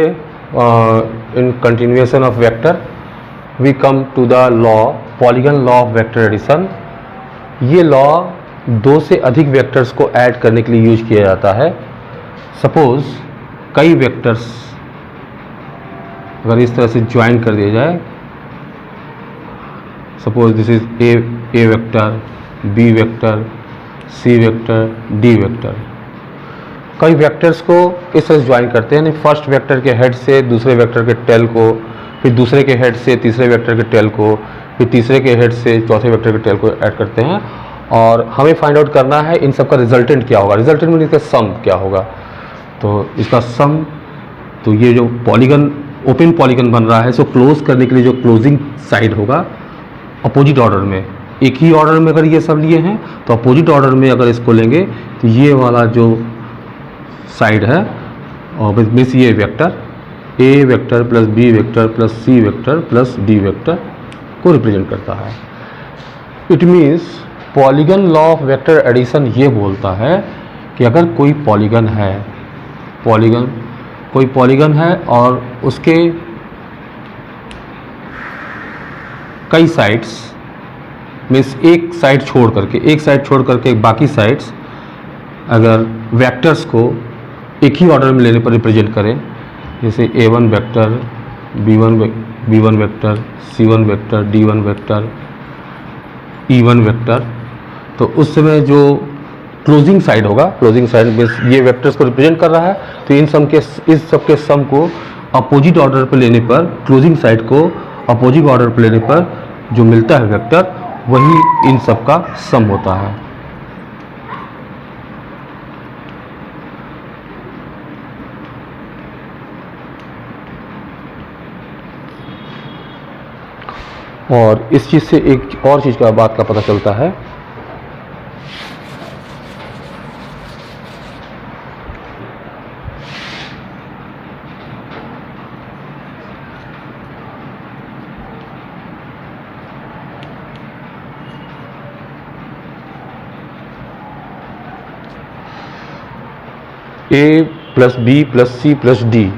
In continuation of vector, we come to the polygon law of vector addition. ये law दो से अधिक vectors को ऐड करने के लिए यूज किया जाता है. सपोज कई वेक्टर्स अगर इस तरह से ज्वाइन कर दिया जाए, suppose this is A vector, B vector, C vector, D vector. कई वेक्टर्स को इस तरह से ज्वाइन करते हैं, फर्स्ट वेक्टर के हेड से दूसरे वेक्टर के टेल को, फिर दूसरे के हेड से तीसरे वेक्टर के टेल को, फिर तीसरे के हेड से चौथे वेक्टर के टेल को ऐड करते हैं. और हमें फाइंड आउट करना है इन सब का रिजल्टेंट क्या होगा. रिजल्टेंट मीन इसका सम क्या होगा. तो इसका सम, तो ये जो पॉलीगन ओपन पॉलीगन बन रहा है, इसको क्लोज करने के लिए जो क्लोजिंग साइड होगा अपोजिट ऑर्डर में, एक ही ऑर्डर में अगर ये सब लिए हैं तो अपोजिट ऑर्डर में अगर इसको लेंगे तो ये वाला जो साइड है और मीन्स ये vector A vector plus B vector plus C vector plus D vector को रिप्रेजेंट करता है. It means polygon law of vector addition ये बोलता है कि अगर कोई पॉलीगन है, कोई पॉलीगन है और उसके कई साइड्स, मीन्स एक साइड छोड़ करके बाकी साइड्स अगर वेक्टर्स को एक ही ऑर्डर में लेने पर रिप्रेजेंट करें, जैसे a1 vector, b1 vector, c1 vector, d1 vector, e1 vector, तो उस समय जो क्लोजिंग साइड होगा, क्लोजिंग साइड मीन्स ये वेक्टर्स को रिप्रेजेंट कर रहा है, तो इस सब के सम को अपोजिट ऑर्डर पर लेने पर, क्लोजिंग साइड को अपोजिट ऑर्डर पर लेने पर जो मिलता है वेक्टर, वही इन सब का सम होता है. और इस चीज़ से एक और चीज़ का बात का पता चलता है. A plus B plus C plus D,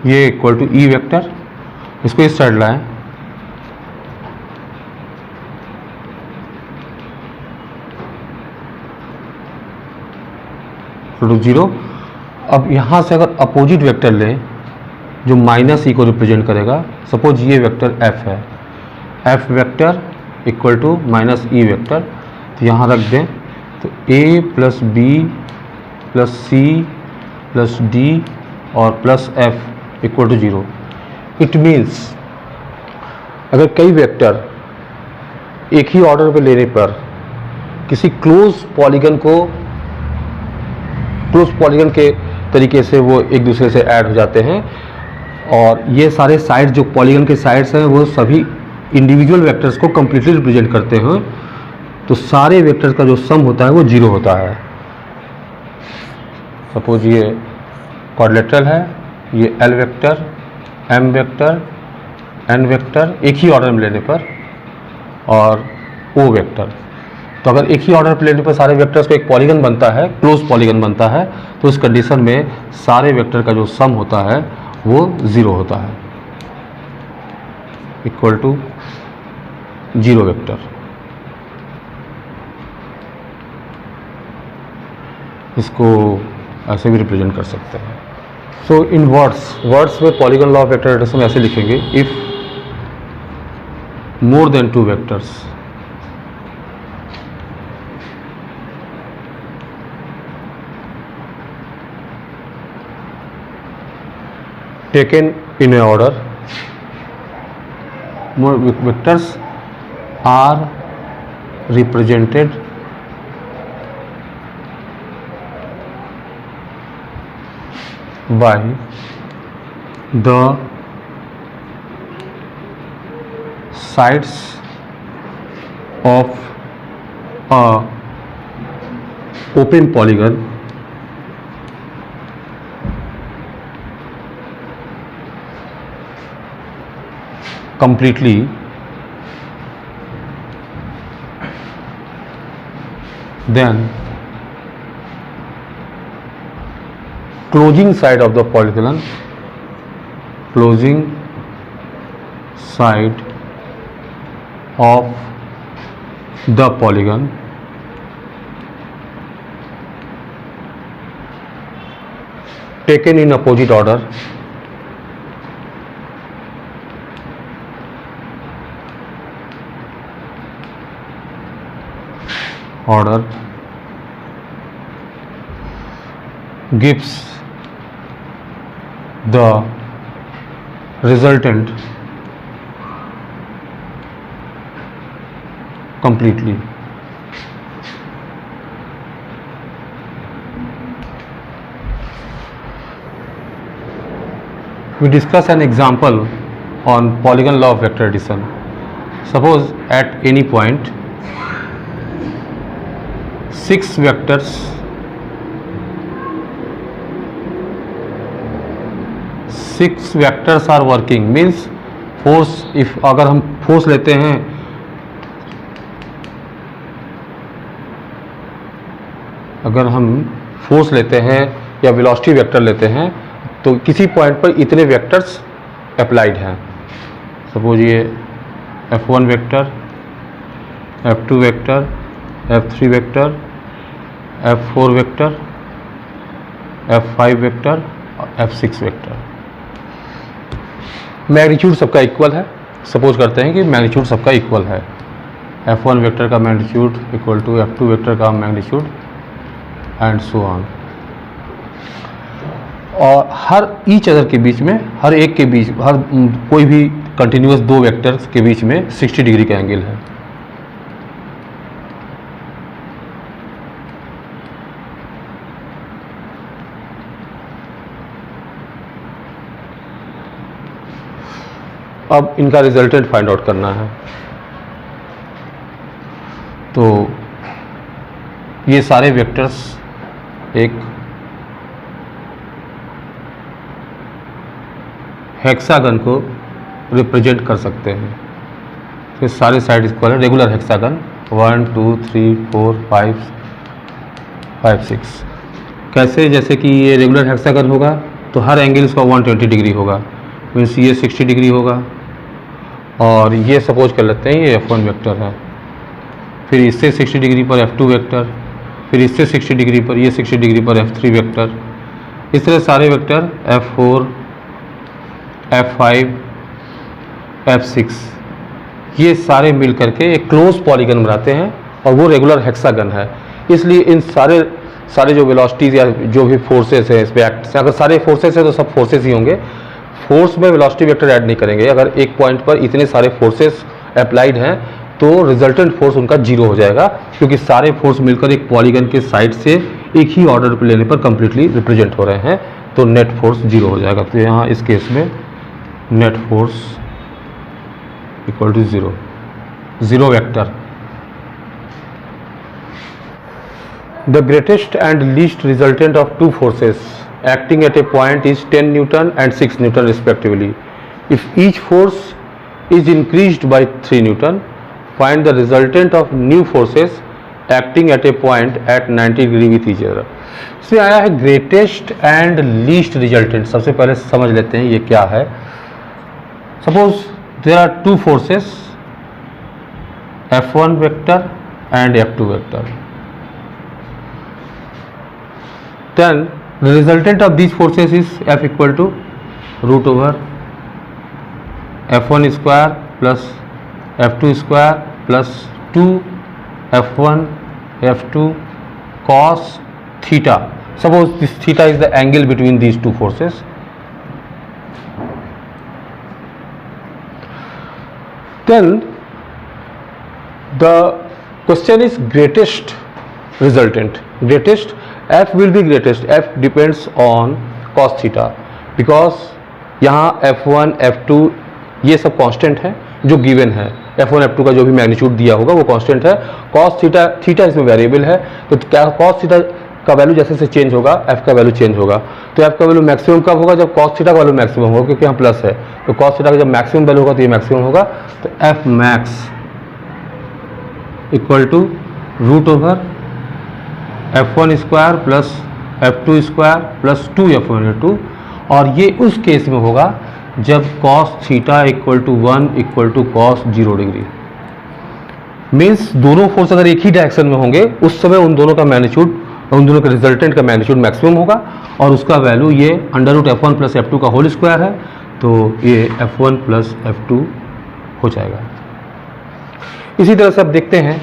ये इक्वल टू ई वेक्टर. इसको इस साइड लाएं, टू 0. अब यहाँ से अगर अपोजिट वेक्टर लें जो माइनस ई को रिप्रेजेंट करेगा, सपोज ये वेक्टर एफ है, F vector equal to minus E vector, तो यहाँ रख दें. तो A plus B plus C plus D और plus F equal to 0. It means अगर कई वेक्टर एक ही ऑर्डर पे लेने पर किसी क्लोज पॉलीगन के तरीके से वो एक दूसरे से ऐड हो जाते हैं, और ये सारे साइड जो पॉलीगन के साइड्स हैं वो सभी इंडिविजुअल वेक्टर्स को कंप्लीटली रिप्रेजेंट करते हैं, तो सारे वेक्टर्स का जो सम होता है वो 0 होता है. सपोज ये क्वाड्रिलेटरल है, ये L vector, M vector, N vector एक ही ऑर्डर में लेने पर, और ओ वेक्टर. तो अगर एक ही ऑर्डर पर लेने पर सारे वेक्टर्स को एक पॉलीगन बनता है, क्लोज पॉलीगन बनता है, तो उस कंडीशन में सारे वेक्टर का जो सम होता है वो 0 होता है, इक्वल टू 0 वेक्टर. इसको ऐसे भी रिप्रेजेंट कर सकते हैं. सो इन वर्ड्स में polygon law of vector addition ऐसे लिखेंगे, if more than 2 vectors taken in a order, more vectors are represented by the sides of a open polygon completely then closing side of the polygon, closing side of the polygon taken in opposite order gives the resultant completely. We discuss an example on polygon law of vector addition. Suppose at any point 6 vectors are working, means force, if अगर हम force लेते हैं, अगर हम force लेते हैं या velocity vector लेते हैं तो किसी पॉइंट पर इतने वेक्टर्स अप्लाइड हैं. सपोज ये F1 vector, F2 vector, F3 vector, F4 vector, F5 vector और F6 वेक्टर. मैग्नीट्यूड सबका इक्वल है. सपोज करते हैं कि मैग्नीट्यूड सबका इक्वल है. F1 वेक्टर का magnitude equal to F2 vector का मैग्नीट्यूड एंड सो ऑन. और हर ईच अदर के बीच में, हर एक के बीच, हर कोई भी कंटिन्यूअस दो वेक्टर्स के बीच में 60 डिग्री का एंगल है. अब इनका रिजल्टेंट फाइंड आउट करना है. तो ये सारे वेक्टर्स एक हेक्सागन को रिप्रेजेंट कर सकते हैं. तो सारे साइड इक्वल है. Regular hexagon 1 2 3 4 5 5 6. कैसे? जैसे कि ये रेगुलर हेक्सागन होगा तो हर एंगल इसका 120 डिग्री होगा, मीन्स ये 60 डिग्री होगा. और ये सपोज कर लेते हैं ये F1 वेक्टर है, फिर इससे 60 डिग्री पर F2 वेक्टर, फिर इससे 60 डिग्री पर, ये 60 डिग्री पर F3 वेक्टर. इस तरह सारे वेक्टर F4 F5 F6 ये सारे मिल करके एक क्लोज पॉलीगन बनाते हैं और वो रेगुलर हेक्सागन है. इसलिए इन सारे जो वेलोसिटीज या जो भी फोर्सेस है इस पे एक्ट, अगर सारे फोर्सेस है तो सब फोर्सेस ही होंगे. फोर्स में वेलोसिटी वेक्टर ऐड नहीं करेंगे. अगर एक पॉइंट पर इतने सारे फोर्सेस अप्लाइड हैं तो रिजल्टेंट फोर्स उनका जीरो हो जाएगा, क्योंकि सारे फोर्स मिलकर एक पॉलीगन के साइड से एक ही ऑर्डर पर लेने पर कंप्लीटली रिप्रेजेंट हो रहे हैं, तो नेट फोर्स जीरो हो जाएगा. तो यहाँ इस केस में net force equal to zero. Zero vector. The greatest and least resultant of two forces acting at a point is 10 Newton and 6 Newton respectively. If each force is increased by 3 Newton, find the resultant of new forces acting at a point at 90 degree with each other. इसमें आया है greatest and least resultant. सबसे पहले समझ लेते हैं ये क्या है. Suppose there are two forces F1 vector and F2 vector. Then the resultant of these forces is F equal to root over F1 square plus F2 square plus 2 F1 F2 cos theta. Suppose this theta is the angle between these two forces. Then the question is greatest resultant. Greatest F will be greatest. F depends on cos theta because यहाँ F1 F2 ये सब constant है जो given है. F1 F2 का जो भी magnitude दिया होगा वो कांस्टेंट है. cos थीटा इसमें वेरिएबल है, तो क्या cos थीटा का वैल्यू जैसे से चेंज होगा F का वैल्यू चेंज होगा. तो F का वैल्यू मैक्सिमम कब होगा? जब cos थीटा का वैल्यू मैक्सिमम होगा, क्योंकि यहाँ प्लस है. तो cos थीटा का जब मैक्सिमम वैल्यू होगा तो ये मैक्सिमम होगा. तो F max equal to root over F1 square plus F2 square plus 2F1A2, और ये उस केस में होगा जब cos theta equal to 1 equal to cos 0 degree. Means दोनों फोर्स अगर एक ही डायरेक्शन में होंगे उस समय उन दोनों का मैग्नीट्यूड, उन दोनों का रिजल्टेंट का मैग्नीट्यूड मैक्सिमम होगा, और उसका वैल्यू ये √F1 प्लस F2 का होल स्क्वायर है, तो ये F1 प्लस F2 हो जाएगा। इसी तरह से अब देखते हैं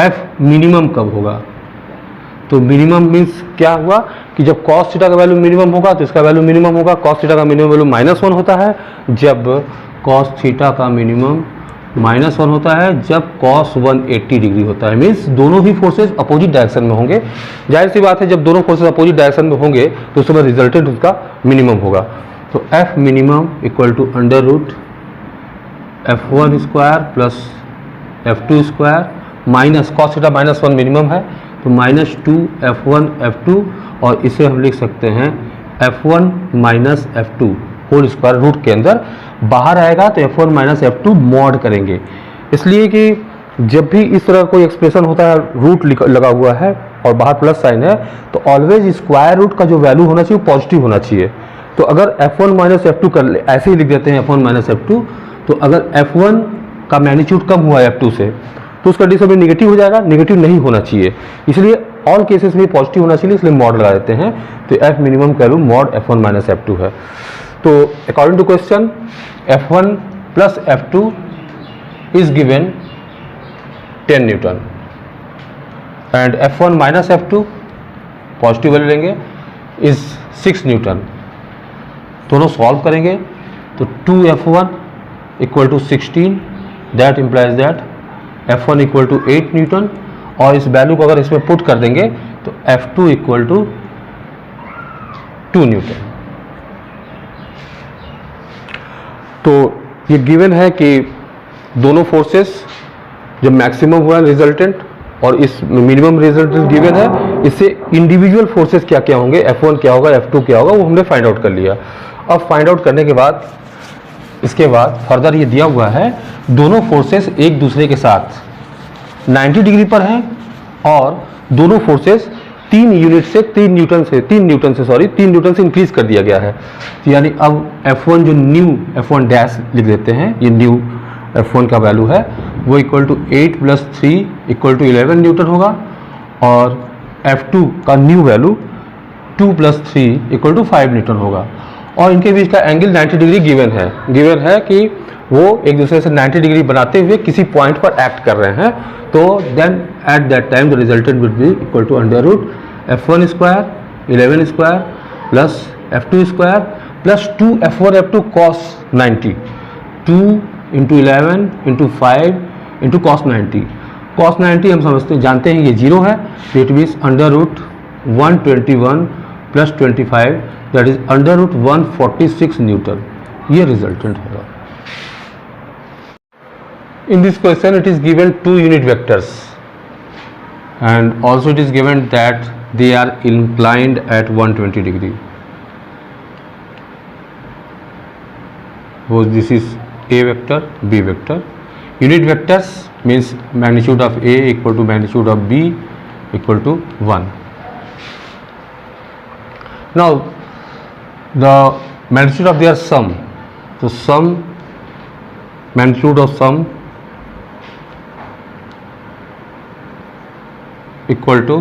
F मिनिमम कब होगा। तो मिनिमम मीन्स क्या हुआ कि जब cos थीटा का वैल्यू मिनिमम होगा तो इसका वैल्यू मिनिमम होगा। cos थीटा का मिनिमम वैल्यू -1 होता है जब cos थीटा का मिनिमम -1 होता है जब cos 180 डिग्री होता है। मीन्स दोनों ही फोर्सेस अपोजिट डायरेक्शन में होंगे। जाहिर सी बात है जब दोनों फोर्सेस अपोजिट डायरेक्शन में होंगे तो उस समय रिजल्टेंट उसका मिनिमम होगा। तो F minimum equal to √F1 square plus F2 square minus cos theta -1 minimum है तो -2F1 F2, और इसे हम लिख सकते हैं F1 minus F2 whole square root के अंदर। बाहर आएगा तो F1 माइनस F2 मॉड करेंगे, इसलिए कि जब भी इस तरह कोई एक्सप्रेशन होता है रूट लगा हुआ है और बाहर प्लस साइन है तो ऑलवेज स्क्वायर रूट का जो वैल्यू होना चाहिए वो पॉजिटिव होना चाहिए। तो अगर F1 माइनस F2 कर ले, ऐसे ही लिख देते हैं F1 माइनस F2, तो अगर F1 का मैग्नीट्यूड कम हुआ है F2 से तो उस कंडीशन में निगेटिव हो जाएगा, निगेटिव नहीं होना चाहिए, इसलिए ऑल केसेस में पॉजिटिव होना चाहिए, इसलिए मॉड लगा देते हैं। तो F मिनिमम का value mod F1 minus F2 है। तो according to question F1 plus F2 is given 10 newton and F1 minus F2 positive value लेंगे इज 6 न्यूटन। दोनों सॉल्व करेंगे तो 2F1 equal to 16, that implies that F1 equal to 8 newton, और इस value को अगर इसमें पुट कर देंगे तो F2 इक्वल टू 2 न्यूटन। तो ये गिवन है कि दोनों फोर्सेस जब मैक्सिमम हुआ रिजल्टेंट और इस मिनिमम रिजल्टेंट गिवन है, इससे इंडिविजुअल फोर्सेस क्या क्या होंगे, F1 क्या होगा, F2 क्या होगा, वो हमने फाइंड आउट कर लिया। अब फाइंड आउट करने के बाद इसके बाद फर्दर ये दिया हुआ है दोनों फोर्सेस एक दूसरे के साथ 90 डिग्री पर हैं और दोनों फोर्सेस 3 न्यूटन से इंक्रीज कर दिया गया है। तो यानी अब F1 जो न्यू F1 डैश लिख देते हैं, ये न्यू F1 का वैल्यू है वो equal to 8 plus 3 equal to 11 newton होगा, और F2 का new value 2 plus 3 equal to 5 newton होगा, और इनके बीच का एंगल 90 डिग्री गिवन है कि वो एक दूसरे से 90 डिग्री बनाते हुए किसी पॉइंट पर एक्ट कर रहे हैं। तो then at that time the resultant will be equal to √F1 square 11 square plus F2 square plus 2F1 F2 cos 90, 2 into 11 into 5 into cos 90। cos 90 हम जानते हैं ये 0 है, it means √121 plus 25 that is √146 Newton, ये resultant होगा। In this question it is given 2 unit vectors and also it is given that they are inclined at 120 degree. So this is A vector, B vector. Unit vectors means magnitude of A equal to magnitude of B equal to 1. Now the magnitude of their sum, so sum, magnitude of sum equal to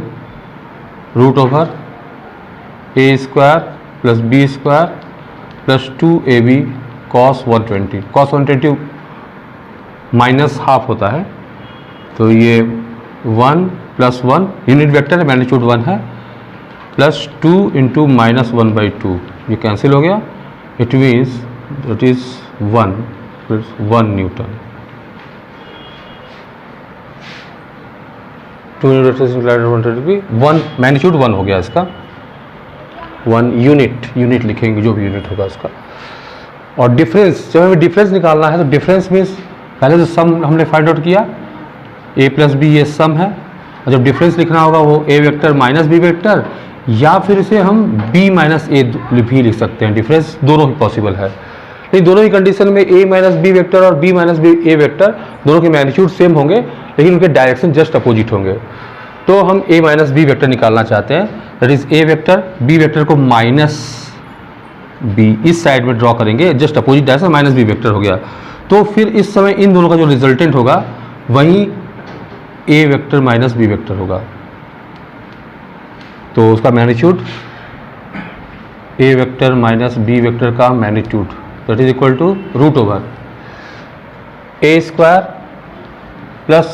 √A square plus B square plus 2AB cos 120। cos 120 minus half होता है, तो ये 1 plus 1 unit vector है, magnitude 1 है, plus 2 into -1/2 ये cancel हो गया, it means that is 1 Newton. 2 1 magnitude 1 हो गया इसका, 1 यूनिट लिखेंगे जो भी यूनिट होगा इसका। और डिफरेंस, जब हमें डिफरेंस निकालना है तो डिफरेंस मीन्स पहले जो सम हमने फाइंड आउट किया A प्लस बी ये सम है, और जब डिफरेंस लिखना होगा वो A vector minus B vector, या फिर इसे हम B माइनस A भी लिख सकते हैं। डिफरेंस दोनों ही पॉसिबल है, लेकिन दोनों ही कंडीशन में A माइनस B वेक्टर और B माइनस A वेक्टर दोनों के मैग्नीट्यूड सेम होंगे, लेकिन उनके डायरेक्शन जस्ट अपोजिट होंगे। तो हम a माइनस बी वेक्टर निकालना चाहते हैं, that is a vector, b vector को माइनस b इस साइड में ड्रॉ करेंगे, just opposite direction, minus B vector हो गया। तो फिर इस समय इन दोनों का जो रिजल्टेंट होगा वही a vector minus b vector होगा। तो उसका magnitude a vector minus b vector का magnitude that is equal to root over a square plus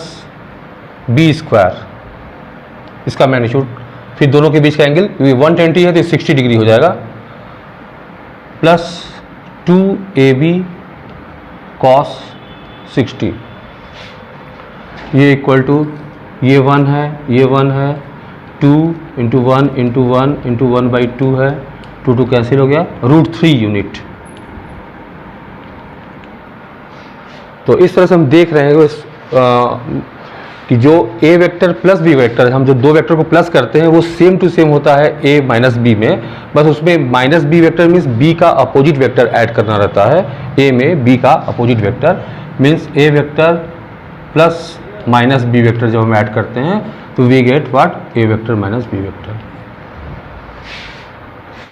b square, इसका मैग्नीट्यूड, फिर दोनों के बीच का एंगल 120 है तो 60 डिग्री हो जाएगा, प्लस 2ab cos 60, ये इक्वल टू ये 1 है, ये 1 है, 2 इंटू 1 इंटू 1 इंटू 1/2 है, 2 कैंसिल हो गया, √3 यूनिट। तो इस तरह से हम देख रहे हैं कि जो a vector plus b vector, हम जो दो वेक्टर को प्लस करते हैं वो सेम टू सेम होता है a माइनस बी में, बस उसमें minus B vector means b का अपोजिट वेक्टर ऐड करना रहता है, a में b का opposite vector means a vector plus minus B vector जब हम ऐड करते हैं तो we get what, a vector minus b vector.